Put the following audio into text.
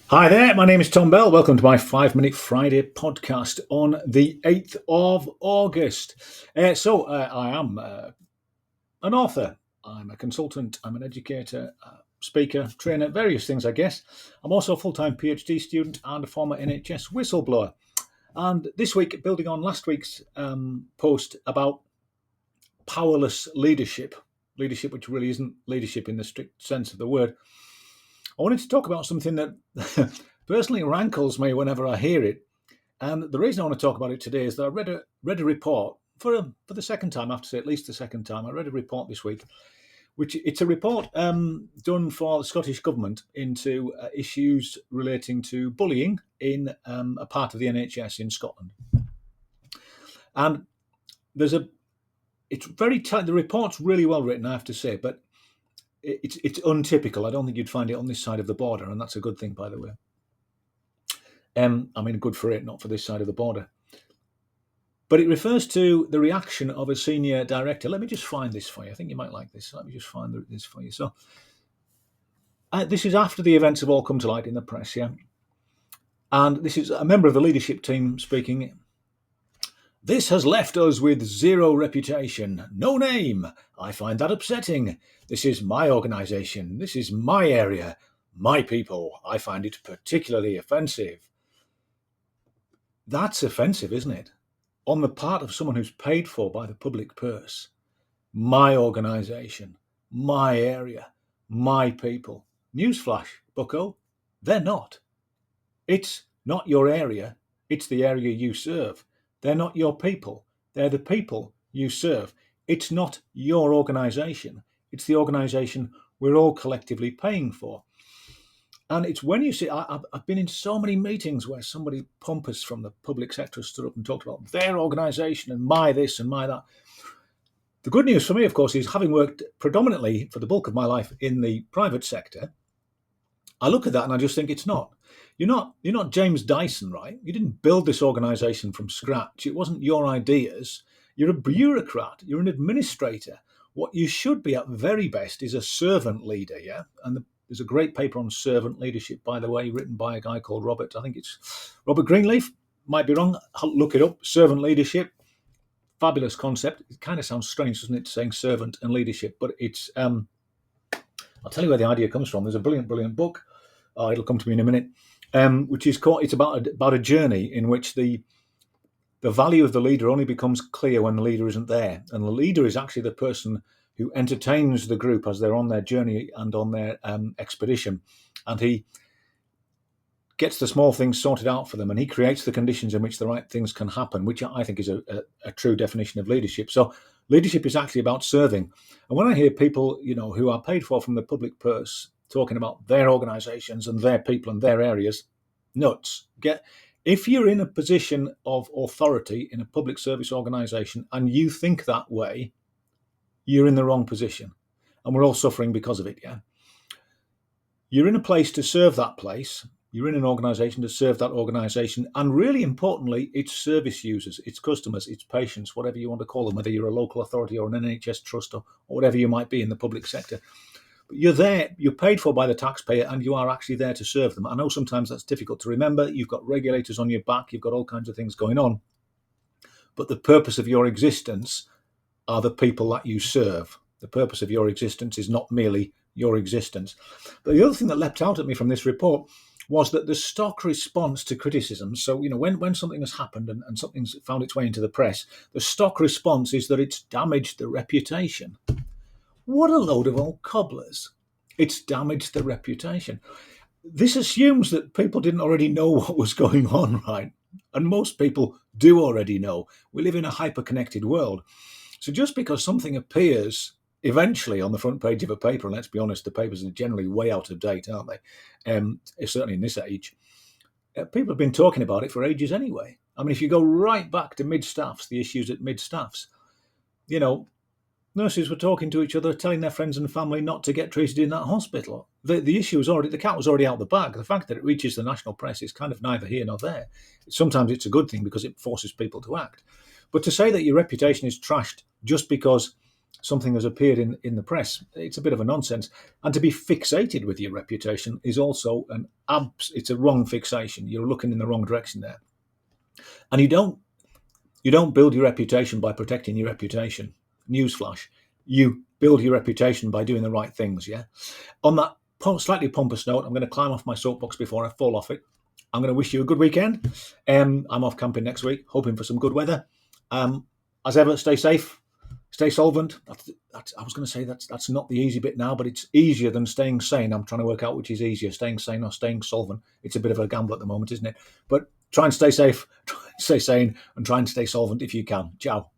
Hi there, my name is Tom Bell. Welcome to my 5 Minute Friday podcast on the 8th of August. I am an author, I'm a consultant, I'm an educator, speaker, trainer, various things, I guess. I'm also a full time PhD student and a former NHS whistleblower. And this week, building on last week's post about powerless leadership which really isn't leadership in the strict sense of the word, I wanted to talk about something that personally rankles me whenever I hear it. And the reason I want to talk about it today is that I read a report for the second time. I have to say, at least the second time. I read a report this week, which it's a report done for the Scottish Government into issues relating to bullying in a part of the NHS in Scotland. And there's a it's very the report's really well written, I have to say, but it's untypical. I don't think you'd find it on this side of the border, and that's a good thing, by the way. Good for it, not for this side of the border. But it refers to the reaction of a senior director. Let me just find this for you. I think you might like this. Let me just find this for you. So, this is after the events have all come to light in the press, yeah? And this is a member of the leadership team speaking. This has left us with zero reputation, no name. I find that upsetting. This is my organisation. This is my area, my people. I find it particularly offensive. That's offensive, isn't it? On the part of someone who's paid for by the public purse. My organisation, my area, my people. Newsflash, bucko, they're not. It's not your area, it's the area you serve. They're not your people, they're the people you serve. It's not your organisation, it's the organisation we're all collectively paying for. And it's when you see, I've been in so many meetings where somebody pompous from the public sector stood up and talked about their organisation and my this and my that. The good news for me, of course, is having worked predominantly for the bulk of my life in the private sector, I look at that and I just think it's not. You're not James Dyson, right? You didn't build this organisation from scratch. It wasn't your ideas. You're a bureaucrat. You're an administrator. What you should be at very best is a servant leader, yeah? And there's a great paper on servant leadership, by the way, written by a guy called Robert. I think it's Robert Greenleaf. Might be wrong. I'll look it up. Servant leadership. Fabulous concept. It kind of sounds strange, doesn't it, saying servant and leadership? But it's, I'll tell you where the idea comes from. There's a brilliant book. It'll come to me in a minute. Which is called. It's about a journey in which the value of the leader only becomes clear when the leader isn't there, and the leader is actually the person who entertains the group as they're on their journey and on their expedition, and he gets the small things sorted out for them, and he creates the conditions in which the right things can happen, which I think is a true definition of leadership. So leadership is actually about serving. And when I hear people, who are paid for from the public purse talking about their organisations and their people and their areas, nuts. If you're in a position of authority in a public service organisation and you think that way, you're in the wrong position. And we're all suffering because of it, yeah? You're in a place to serve that place. You're in an organisation to serve that organisation. And really importantly, it's service users, it's customers, it's patients, whatever you want to call them, whether you're a local authority or an NHS trust or whatever you might be in the public sector. But you're there, you're paid for by the taxpayer, and you are actually there to serve them. I know sometimes that's difficult to remember. You've got regulators on your back, you've got all kinds of things going on. But the purpose of your existence are the people that you serve. The purpose of your existence is not merely your existence. But the other thing that leapt out at me from this report was that the stock response to criticism, so when something has happened and something's found its way into the press, the stock response is that it's damaged the reputation. What a load of old cobblers. It's damaged the reputation. This assumes that people didn't already know what was going on, right? And most people do already know. We live in a hyper-connected world. So just because something appears eventually on the front page of a paper, and let's be honest, the papers are generally way out of date, aren't they? Certainly in this age. People have been talking about it for ages anyway. I mean, if you go right back to mid-staffs, the issues at mid-staffs, nurses were talking to each other, telling their friends and family not to get treated in that hospital. The issue was the cat was already out the bag. The fact that it reaches the national press is kind of neither here nor there. Sometimes it's a good thing because it forces people to act. But to say that your reputation is trashed just because something has appeared in the press, it's a bit of a nonsense. And to be fixated with your reputation is also it's a wrong fixation. You're looking in the wrong direction there. And you don't build your reputation by protecting your reputation. Newsflash. You build your reputation by doing the right things, yeah? On that slightly pompous note, I'm going to climb off my soapbox before I fall off it. I'm going to wish you a good weekend. I'm off camping next week, hoping for some good weather. As ever, stay safe, stay solvent. I was going to say that's not the easy bit now, but it's easier than staying sane. I'm trying to work out which is easier, staying sane or staying solvent. It's a bit of a gamble at the moment, isn't it? But try and stay safe, try and stay sane, and try and stay solvent if you can. Ciao.